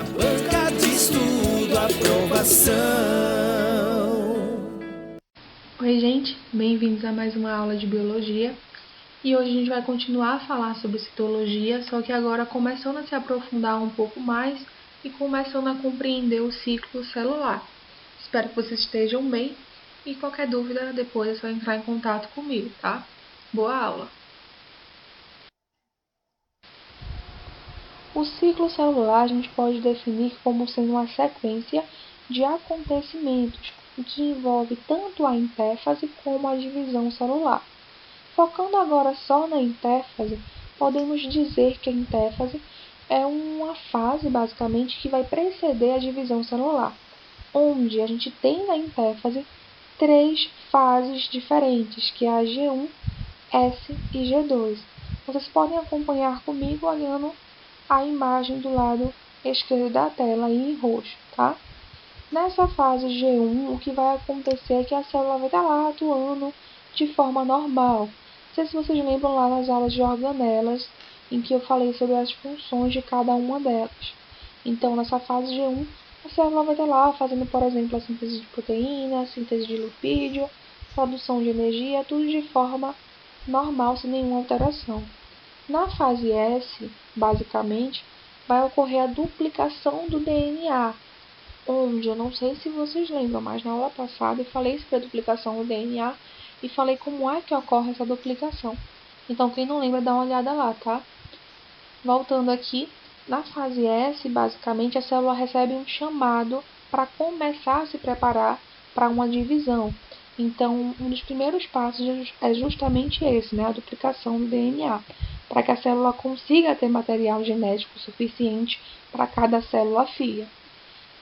Banca de estudo, aprovação. Oi gente, bem-vindos a mais uma aula de Biologia. E hoje a gente vai continuar a falar sobre citologia, só que agora começando a se aprofundar um pouco mais e começando a compreender o ciclo celular. Espero que vocês estejam bem e qualquer dúvida depois é só entrar em contato comigo, tá? Boa aula! O ciclo celular a gente pode definir como sendo uma sequência de acontecimentos que envolve tanto a intéfase como a divisão celular. Focando agora só na intéfase, podemos dizer que a intéfase é uma fase, basicamente, que vai preceder a divisão celular, onde a gente tem na intéfase três fases diferentes, que é a G1, S e G2. Vocês podem acompanhar comigo olhando a imagem do lado esquerdo da tela aí em roxo, tá? Nessa fase G1, o que vai acontecer é que a célula vai estar lá atuando de forma normal. Não sei se vocês lembram lá nas aulas de organelas, em que eu falei sobre as funções de cada uma delas. Então, nessa fase G1, a célula vai estar lá fazendo, por exemplo, a síntese de proteína, a síntese de lipídio, produção de energia, tudo de forma normal, sem nenhuma alteração. Na fase S, basicamente, vai ocorrer a duplicação do DNA, onde, eu não sei se vocês lembram, mas na aula passada eu falei sobre a duplicação do DNA e falei como é que ocorre essa duplicação. Então, quem não lembra, dá uma olhada lá, tá? Voltando aqui, na fase S, basicamente, a célula recebe um chamado para começar a se preparar para uma divisão. Então, um dos primeiros passos é justamente esse, né? A duplicação do DNA, para que a célula consiga ter material genético suficiente para cada célula filha.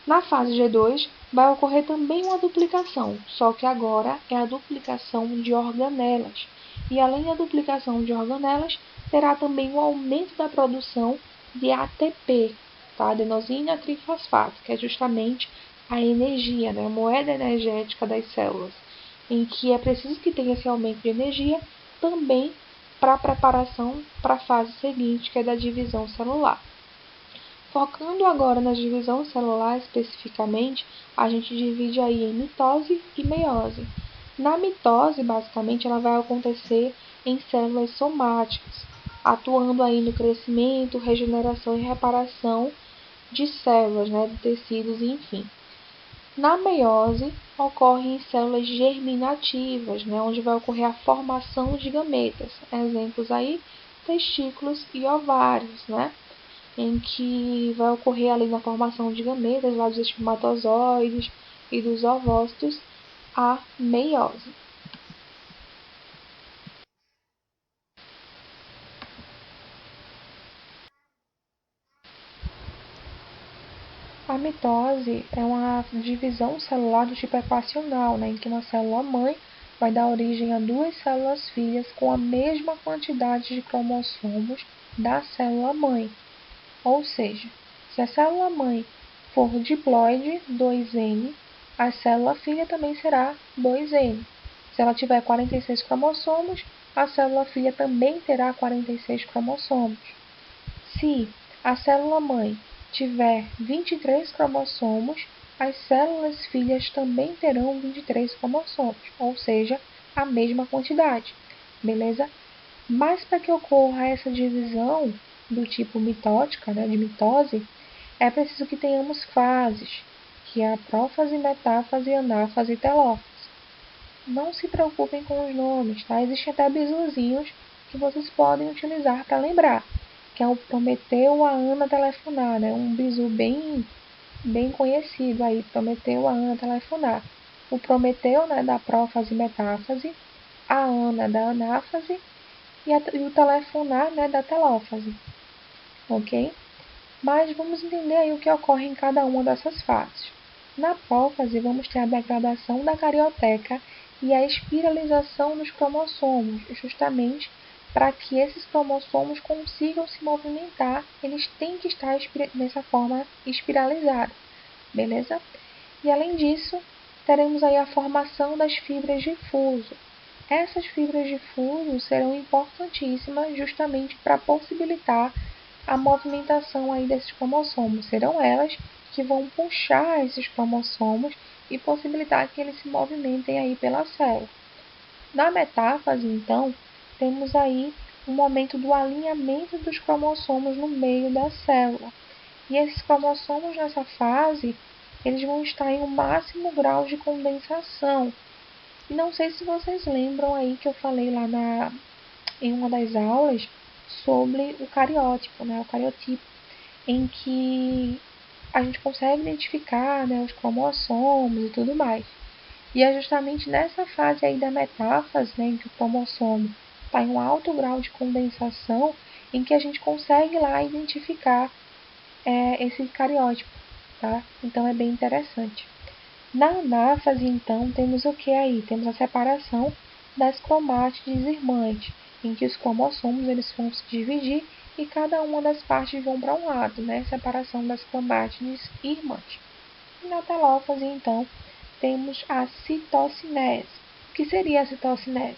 Na fase G2, vai ocorrer também uma duplicação, só que agora é a duplicação de organelas. E além da duplicação de organelas, terá também o aumento da produção de ATP, tá? Adenosina trifosfato, que é justamente a energia, né? A moeda energética das células, em que é preciso que tenha esse aumento de energia também para a preparação para a fase seguinte, que é da divisão celular. Focando agora na divisão celular especificamente, a gente divide aí em mitose e meiose. Na mitose, basicamente, ela vai acontecer em células somáticas, atuando aí no crescimento, regeneração e reparação de células, né, de tecidos, enfim. Na meiose, ocorre em células germinativas, né, onde vai ocorrer a formação de gametas. Exemplos aí, testículos e ovários, né? Em que vai ocorrer ali na formação de gametas, lá dos espermatozoides e dos ovócitos, a meiose. A mitose é uma divisão celular do tipo equacional, né, em que uma célula-mãe vai dar origem a duas células filhas com a mesma quantidade de cromossomos da célula-mãe. Ou seja, se a célula-mãe for diploide 2N, a célula filha também será 2N. Se ela tiver 46 cromossomos, a célula filha também terá 46 cromossomos. Se a célula-mãe tiver 23 cromossomos, as células filhas também terão 23 cromossomos, ou seja, a mesma quantidade, beleza? Mas para que ocorra essa divisão do tipo mitótica, né, de mitose, é preciso que tenhamos fases, que é a prófase, metáfase, anáfase e telófase. Não se preocupem com os nomes, tá? Existem até bisuzinhos que vocês podem utilizar para lembrar, que é o Prometeu, a Ana telefonar, né? Um bizu bem conhecido aí, Prometeu, a Ana telefonar. O Prometeu, né, da prófase e metáfase, a Ana da anáfase e o telefonar, né, da telófase, ok? Mas vamos entender aí o que ocorre em cada uma dessas fases. Na prófase, vamos ter a degradação da carioteca e a espiralização dos cromossomos, justamente para que esses cromossomos consigam se movimentar, eles têm que estar nessa forma espiralizada, beleza? E além disso, teremos aí a formação das fibras de fuso. Essas fibras de fuso serão importantíssimas justamente para possibilitar a movimentação aí desses cromossomos. Serão elas que vão puxar esses cromossomos e possibilitar que eles se movimentem aí pela célula. Na metáfase, então, temos aí o momento do alinhamento dos cromossomos no meio da célula. E esses cromossomos nessa fase, eles vão estar em um máximo grau de condensação. E não sei se vocês lembram aí que eu falei lá em uma das aulas sobre o cariótipo, né, o cariotipo, em que a gente consegue identificar, né, os cromossomos e tudo mais. E é justamente nessa fase aí da metáfase, né, em que o cromossomo está em um alto grau de condensação, em que a gente consegue lá identificar esse cariótipo, tá? Então é bem interessante. Na anáfase, então, temos o que aí? Temos a separação das cromátides irmãs, em que os cromossomos eles vão se dividir e cada uma das partes vão para um lado, né? Separação das cromátides irmãs. E na telófase, então, temos a citocinese. O que seria a citocinese?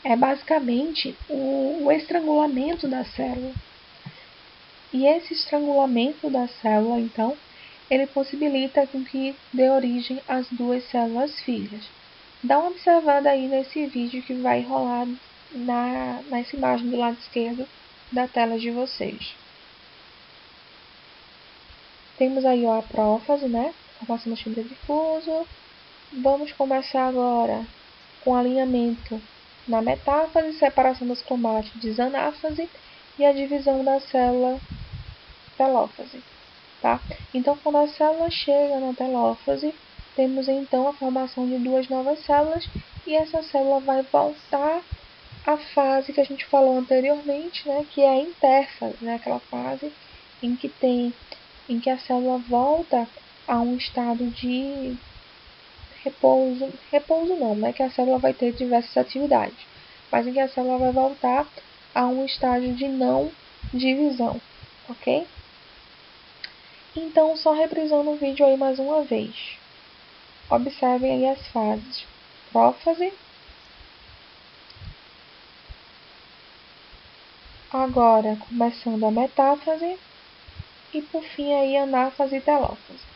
É basicamente o estrangulamento da célula. E esse estrangulamento da célula, então, ele possibilita que dê origem às duas células filhas. Dá uma observada aí nesse vídeo que vai rolar nessa imagem do lado esquerdo da tela de vocês. Temos aí a prófase, né? Formação do fibra difuso. Vamos começar agora com o alinhamento na metáfase, separação das cromátides anáfase e a divisão da célula telófase. Tá? Então, quando a célula chega na telófase, temos então a formação de duas novas células e essa célula vai voltar à fase que a gente falou anteriormente, né, que é a intérfase, né, aquela fase em que a célula volta a um estado de repouso não, né, que a célula vai ter diversas atividades, mas em que a célula vai voltar a um estágio de não divisão, ok? Então, só reprisando o vídeo aí mais uma vez. Observem aí as fases. Prófase. Agora, começando a metáfase. E, por fim, aí, anáfase e telófase.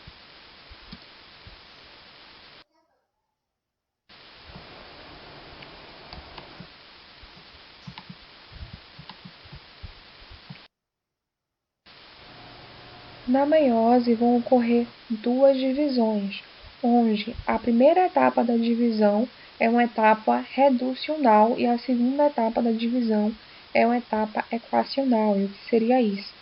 Na meiose vão ocorrer duas divisões, onde a primeira etapa da divisão é uma etapa reducional e a segunda etapa da divisão é uma etapa equacional. E o que seria isso?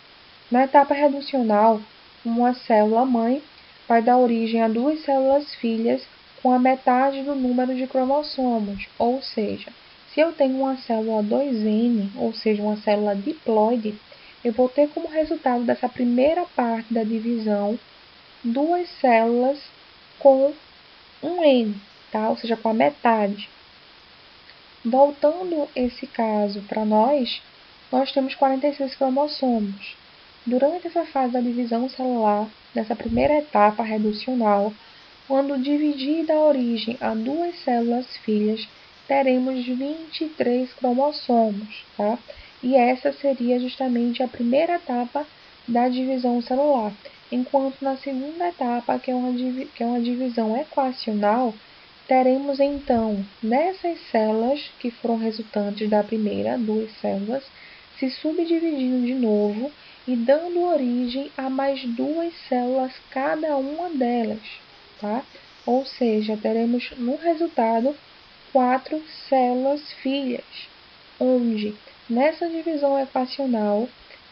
Na etapa reducional, uma célula-mãe vai dar origem a duas células filhas com a metade do número de cromossomos, ou seja, se eu tenho uma célula 2N, ou seja, uma célula diploide, eu vou ter como resultado dessa primeira parte da divisão duas células com um N, tá? Ou seja, com a metade. Voltando esse caso para nós temos 46 cromossomos. Durante essa fase da divisão celular, nessa primeira etapa reducional, quando dividir e dar origem a duas células filhas, teremos 23 cromossomos, tá? E essa seria justamente a primeira etapa da divisão celular. Enquanto na segunda etapa, que é uma divisão equacional, teremos então nessas células que foram resultantes da primeira, duas células, se subdividindo de novo e dando origem a mais duas células cada uma delas, tá? Ou seja, teremos no resultado 4 células filhas, onde nessa divisão equacional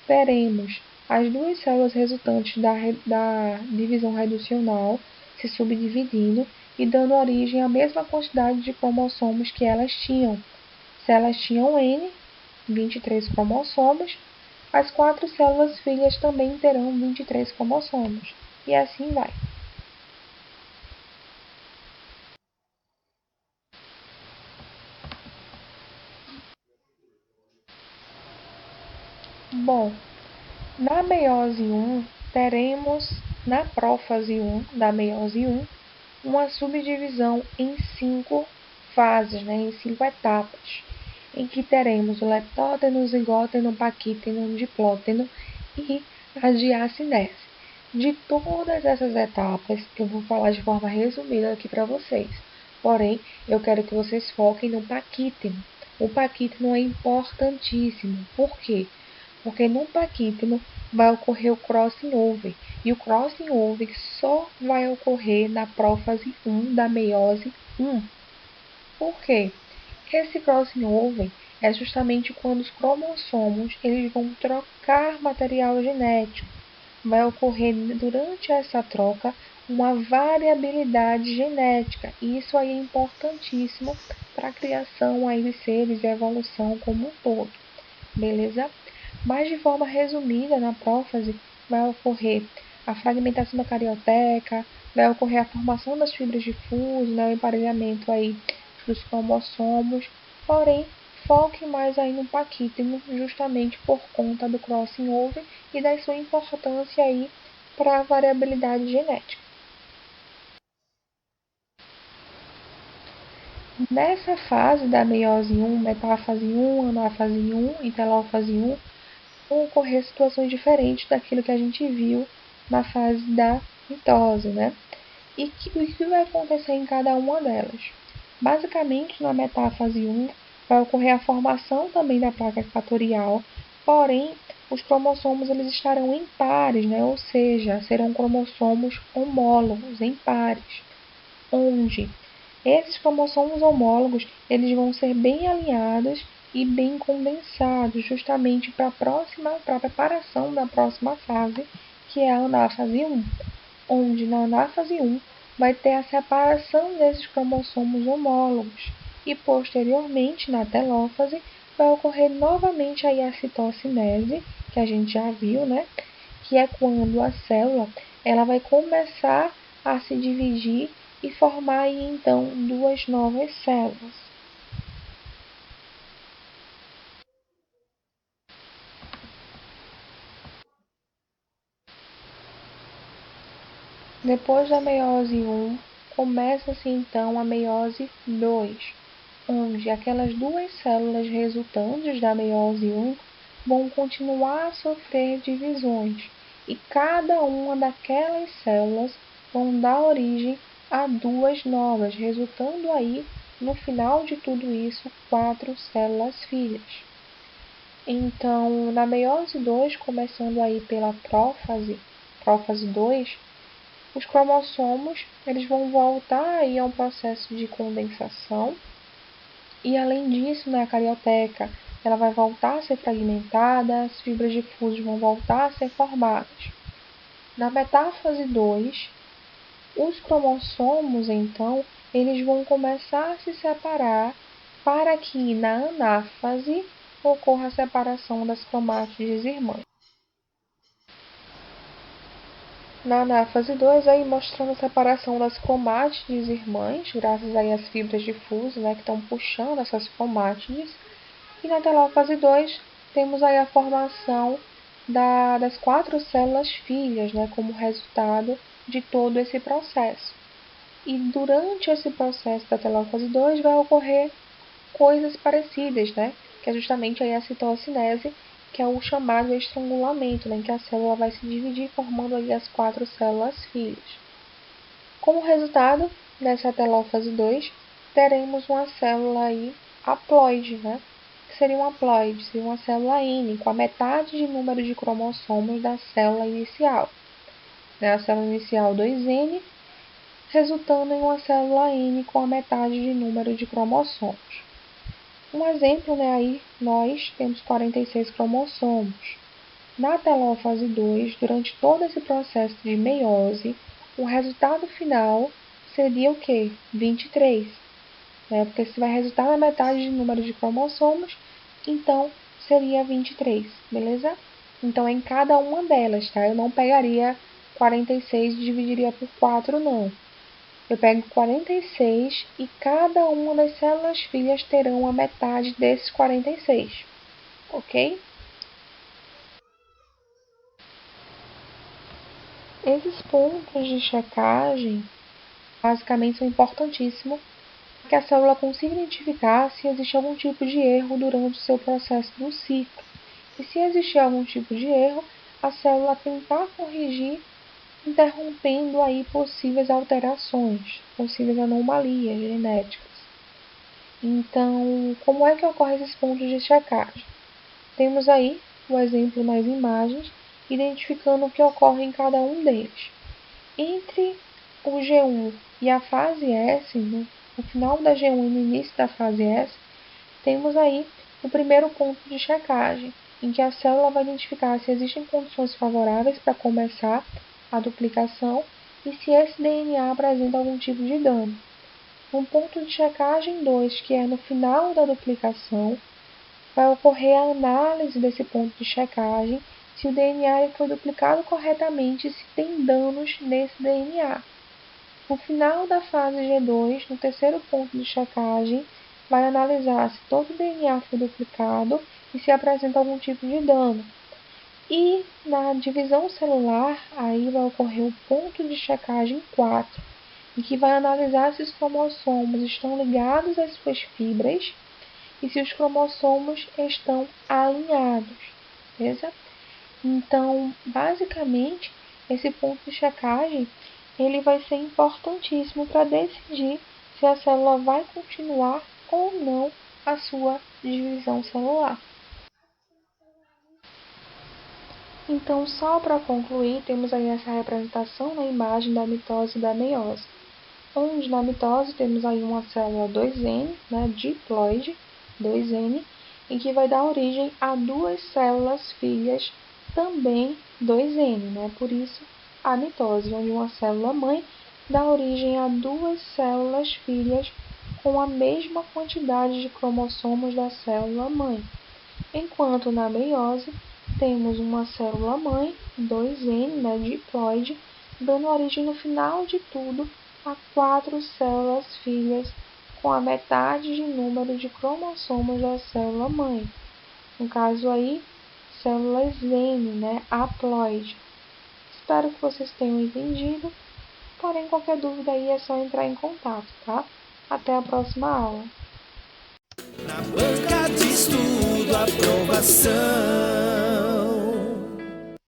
teremos as duas células resultantes da divisão reducional se subdividindo e dando origem à mesma quantidade de cromossomos que elas tinham. Se elas tinham N, 23 cromossomos, as 4 células filhas também terão 23 cromossomos. E assim vai. Bom, na meiose 1, teremos na prófase 1 da meiose 1 uma subdivisão em 5 fases, né, em 5 etapas. em que teremos o leptóteno, zigóteno, paquíteno, diplóteno e a diacinese. De todas essas etapas, eu vou falar de forma resumida aqui para vocês. Porém, eu quero que vocês foquem no paquíteno. O paquíteno é importantíssimo. Por quê? Porque no paquíteno vai ocorrer o crossing over. E o crossing over só vai ocorrer na prófase 1 da meiose 1. Por quê? Esse crossing over é justamente quando os cromossomos eles vão trocar material genético. Vai ocorrer durante essa troca uma variabilidade genética. E isso aí é importantíssimo para a criação aí de seres e a evolução como um todo. Beleza? Mas de forma resumida, na prófase, vai ocorrer a fragmentação da carioteca, vai ocorrer a formação das fibras de fuso, né, o emparelhamento aí dos cromossomos, porém, foque mais aí no paquíteno, justamente por conta do crossing over e da sua importância aí para a variabilidade genética. Nessa fase da meiose 1, metáfase 1, anáfase 1 e telófase 1, vão ocorrer situações diferentes daquilo que a gente viu na fase da mitose, né? E o que vai acontecer em cada uma delas? Basicamente, na metáfase 1, vai ocorrer a formação também da placa equatorial, porém, os cromossomos eles estarão em pares, né? Ou seja, serão cromossomos homólogos, em pares, onde esses cromossomos homólogos eles vão ser bem alinhados e bem condensados, justamente para a preparação da próxima fase, que é a anáfase 1, onde na anáfase 1 vai ter a separação desses cromossomos homólogos e posteriormente na telófase vai ocorrer novamente aí a citocinese, que a gente já viu, né? Que é quando a célula ela vai começar a se dividir e formar aí, então duas novas células. Depois da meiose 1, começa-se então a meiose 2, onde aquelas duas células resultantes da meiose 1 vão continuar a sofrer divisões e cada uma daquelas células vão dar origem a duas novas, resultando aí, no final de tudo isso, 4 células filhas. Então, na meiose 2, começando aí pela prófase 2, os cromossomos eles vão voltar aí a um processo de condensação e, além disso, a carioteca ela vai voltar a ser fragmentada, as fibras de fuso vão voltar a ser formadas. Na metáfase 2, os cromossomos, então, eles vão começar a se separar para que na anáfase ocorra a separação das cromátides irmãs. Na anáfase 2, aí mostrando a separação das cromátides irmãs, graças aí às fibras de fuso, né, que estão puxando essas cromátides. E na telófase 2, temos aí a formação das 4 células filhas, né, como resultado de todo esse processo. E durante esse processo da telófase 2 vai ocorrer coisas parecidas, né, que é justamente aí a citocinese, que é o chamado estrangulamento, né, em que a célula vai se dividir formando aí as 4 células filhas. Como resultado, nessa telófase 2, teremos uma célula aí haploide, né, que seria um haploide, seria uma célula N, com a metade de número de cromossomos da célula inicial. A célula inicial 2N, resultando em uma célula N com a metade de número de cromossomos. Um exemplo, né, aí nós temos 46 cromossomos. Na telófase 2, durante todo esse processo de meiose, o resultado final seria o quê? 23. Né? Porque se vai resultar na metade do número de cromossomos, então seria 23, beleza? Então é em cada uma delas, tá? Eu não pegaria 46 e dividiria por 4, não. Eu pego 46 e cada uma das células filhas terão a metade desses 46, ok? Esses pontos de checagem basicamente são importantíssimos que a célula consiga identificar se existe algum tipo de erro durante o seu processo do ciclo. E se existir algum tipo de erro, a célula tentar corrigir, interrompendo aí possíveis alterações, possíveis anomalias genéticas. Então, como é que ocorrem esses pontos de checagem? Temos aí o exemplo nas imagens, identificando o que ocorre em cada um deles. Entre o G1 e a fase S, no final da G1 e no início da fase S, temos aí o primeiro ponto de checagem, em que a célula vai identificar se existem condições favoráveis para começar a duplicação e se esse DNA apresenta algum tipo de dano. No ponto de checagem 2, que é no final da duplicação, vai ocorrer a análise desse ponto de checagem, se o DNA foi duplicado corretamente e se tem danos nesse DNA. No final da fase G2, no terceiro ponto de checagem, vai analisar se todo o DNA foi duplicado e se apresenta algum tipo de dano. E na divisão celular, aí vai ocorrer o ponto de checagem 4, em que vai analisar se os cromossomos estão ligados às suas fibras e se os cromossomos estão alinhados, beleza? Então, basicamente, esse ponto de checagem ele vai ser importantíssimo para decidir se a célula vai continuar ou não a sua divisão celular. Então, só para concluir, temos aí essa representação na imagem da mitose e da meiose. Onde na mitose temos aí uma célula 2N, diploide, 2N, em que vai dar origem a duas células filhas, também 2N, por isso a mitose, onde uma célula mãe dá origem a duas células filhas com a mesma quantidade de cromossomos da célula mãe. Enquanto na meiose temos uma célula mãe, 2N, diploide, dando origem no final de tudo a 4 células filhas com a metade de número de cromossomos da célula mãe. No caso aí, células N, haploide. Espero que vocês tenham entendido. Porém, qualquer dúvida aí é só entrar em contato, tá? Até a próxima aula. Na banca de estudo, aprovação.